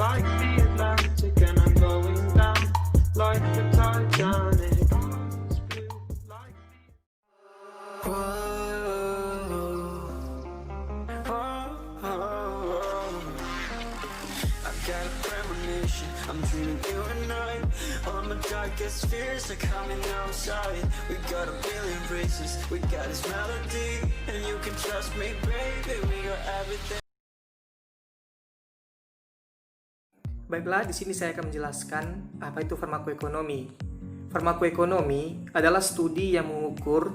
like the Atlantic, and I'm going down like the Titanic. Arms blue like the... I've got a premonition, I'm dreaming you and I. All my darkest fears are coming outside. We got a billion races, we got this melody, and you can trust me, baby, we got everything. Baiklah, di sini saya akan menjelaskan apa itu farmakoekonomi. Farmakoekonomi adalah studi yang mengukur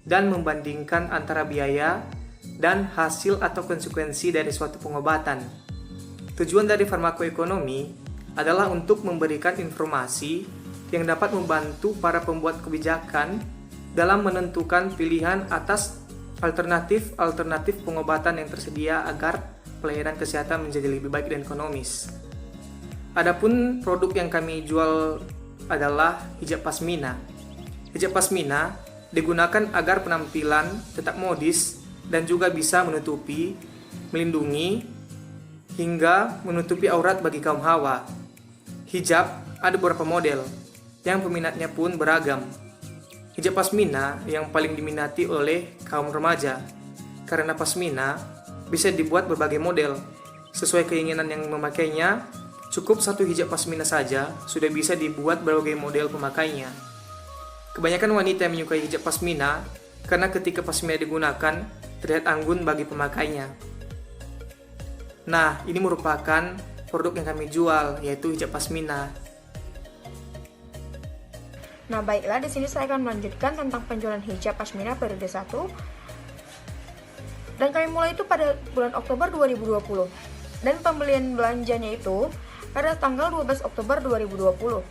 dan membandingkan antara biaya dan hasil atau konsekuensi dari suatu pengobatan. Tujuan dari farmakoekonomi adalah untuk memberikan informasi yang dapat membantu para pembuat kebijakan dalam menentukan pilihan atas alternatif pengobatan yang tersedia agar pelayanan kesehatan menjadi lebih baik dan ekonomis. Adapun produk yang kami jual adalah hijab pasmina. Hijab pasmina digunakan agar penampilan tetap modis dan juga bisa menutupi, melindungi, hingga menutupi aurat bagi kaum hawa. Hijab ada beberapa model, yang peminatnya pun beragam. Hijab pasmina yang paling diminati oleh kaum remaja, karena pasmina bisa dibuat berbagai model. Sesuai keinginan yang memakainya, cukup satu hijab pasmina saja sudah bisa dibuat berbagai model pemakainya. Kebanyakan wanita yang menyukai hijab pasmina karena ketika pasmina digunakan terlihat anggun bagi pemakainya. Nah, ini merupakan produk yang kami jual, yaitu hijab pasmina. Nah, baiklah, di sini saya akan melanjutkan tentang penjualan hijab pasmina periode 1. Dan kami mulai itu pada bulan Oktober 2020. Dan pembelian belanjanya itu pada tanggal 12 Oktober 2020.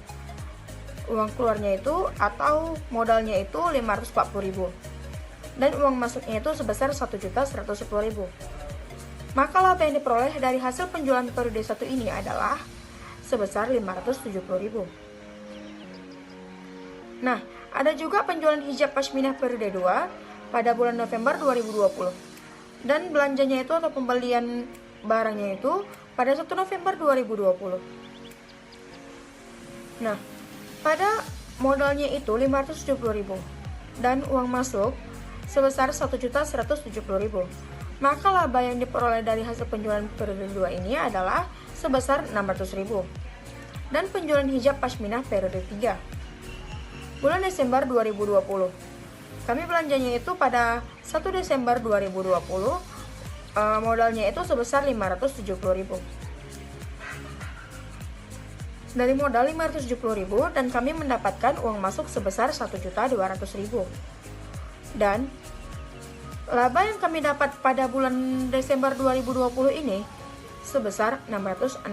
Uang keluarnya itu atau modalnya itu 540.000. Dan uang masuknya itu sebesar 1.110.000. Maka laba yang diperoleh dari hasil penjualan periode 1 ini adalah sebesar 570.000. Nah, ada juga penjualan hijab pasmina periode 2 pada bulan November 2020. Dan belanjanya itu atau pembelian barangnya itu pada 1 November 2020. Nah, pada modalnya itu 570.000 dan uang masuk sebesar 1.170.000. Maka laba yang diperoleh dari hasil penjualan periode 2 ini adalah sebesar 600.000. Dan penjualan hijab pasmina periode 3 bulan Desember 2020. Kami belanjanya itu pada 1 Desember 2020. Modalnya itu sebesar 570.000. Dari modal 570.000 dan kami mendapatkan uang masuk sebesar 1.200.000. Dan laba yang kami dapat pada bulan Desember 2020 ini sebesar 660.000.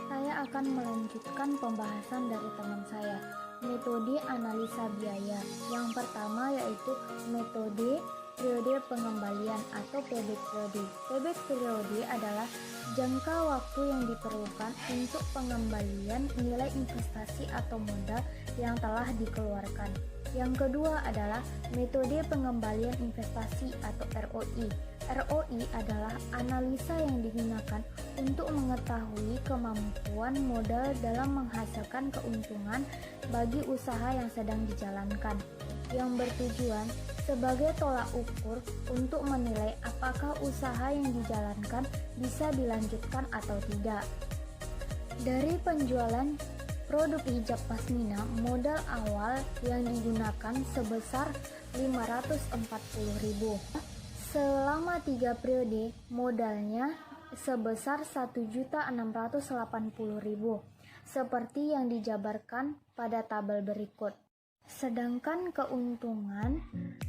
Saya akan melanjutkan pembahasan dari teman saya, metode analisa biaya. Yang pertama yaitu metode periode pengembalian atau payback period. Payback period adalah jangka waktu yang diperlukan untuk pengembalian nilai investasi atau modal yang telah dikeluarkan. Yang kedua adalah metode pengembalian investasi atau ROI. ROI adalah analisa yang digunakan untuk mengetahui kemampuan modal dalam menghasilkan keuntungan bagi usaha yang sedang dijalankan, yang bertujuan sebagai tolak ukur untuk menilai apakah usaha yang dijalankan bisa dilanjutkan atau tidak. Dari penjualan produk hijab pasmina, modal awal yang digunakan sebesar 540.000. Selama 3 periode, modalnya sebesar 1.680.000, seperti yang dijabarkan pada tabel berikut. Sedangkan keuntungan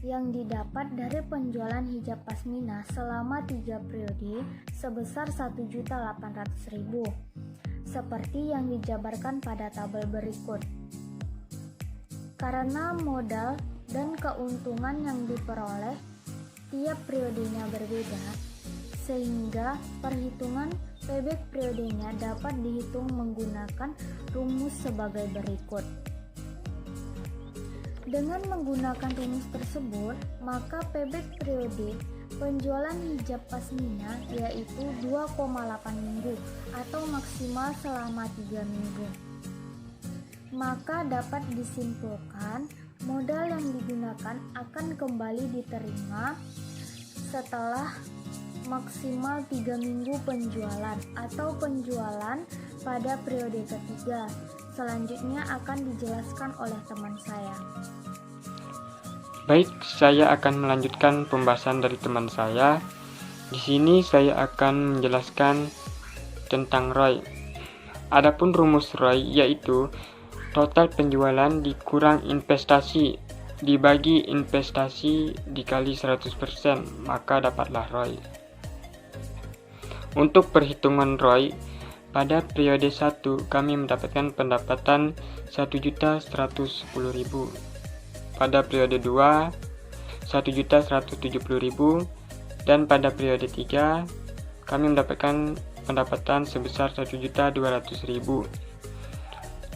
yang didapat dari penjualan hijab pasmina selama 3 periode sebesar 1.800.000, seperti yang dijabarkan pada tabel berikut. Karena modal dan keuntungan yang diperoleh tiap periodenya berbeda, sehingga perhitungan payback periodenya dapat dihitung menggunakan rumus sebagai berikut. Dengan menggunakan rumus tersebut, maka payback periode Penjualan hijab pasmina yaitu 2,8 minggu atau maksimal selama 3 minggu. Maka dapat disimpulkan modal yang digunakan akan kembali diterima setelah maksimal 3 minggu penjualan atau penjualan pada periode ketiga. Selanjutnya akan dijelaskan oleh teman saya. Baik, saya akan melanjutkan pembahasan dari teman saya. Di sini saya akan menjelaskan tentang ROI. Adapun rumus ROI yaitu total penjualan dikurang investasi dibagi investasi dikali 100%, maka dapatlah ROI. Untuk perhitungan ROI, pada periode 1 kami mendapatkan pendapatan 1.110.000. Pada periode 2 1.170.000 dan pada periode 3 kami mendapatkan pendapatan sebesar 1.200.000.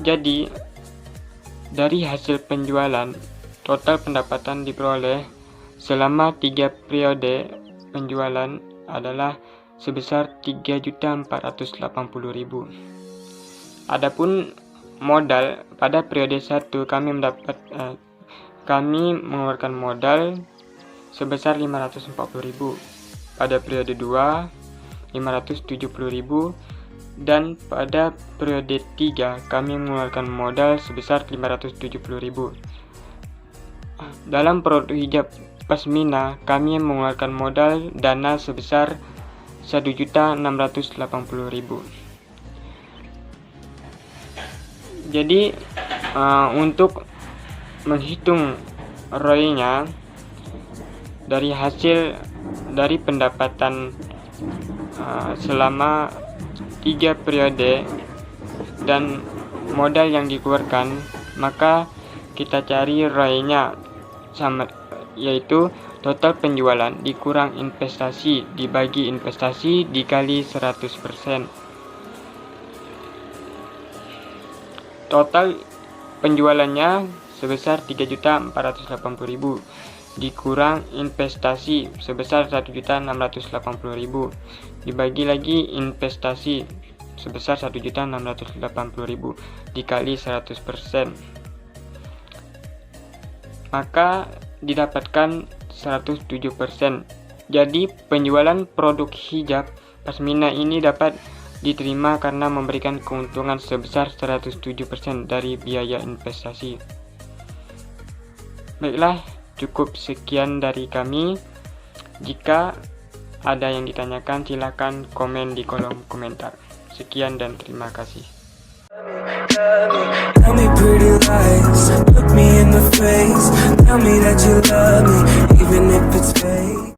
Jadi dari hasil penjualan, total pendapatan diperoleh selama 3 periode penjualan adalah sebesar 3.480.000. Adapun modal, pada periode 1 kami mengeluarkan modal sebesar 540.000. Pada periode 2 570.000 dan pada periode 3 kami mengeluarkan modal sebesar 570.000. Dalam produk hijab pasmina kami mengeluarkan modal dana sebesar 1.680.000. Jadi untuk menghitung ROI-nya dari hasil dari pendapatan selama 3 periode dan modal yang dikeluarkan, maka kita cari ROI-nya sama, yaitu total penjualan dikurang investasi dibagi investasi dikali 100%. Total penjualannya sebesar 3.480.000 dikurang investasi sebesar 1.680.000 dibagi lagi investasi sebesar 1.680.000 dikali 100%, maka didapatkan 107%. Jadi penjualan produk hijab pasmina ini dapat diterima karena memberikan keuntungan sebesar 107% dari biaya investasi. Baiklah, cukup sekian dari kami. Jika ada yang ditanyakan, silakan komen di kolom komentar. Sekian dan terima kasih. Tell me pretty lies, look me in the face, tell me that you love me, even if it's fake.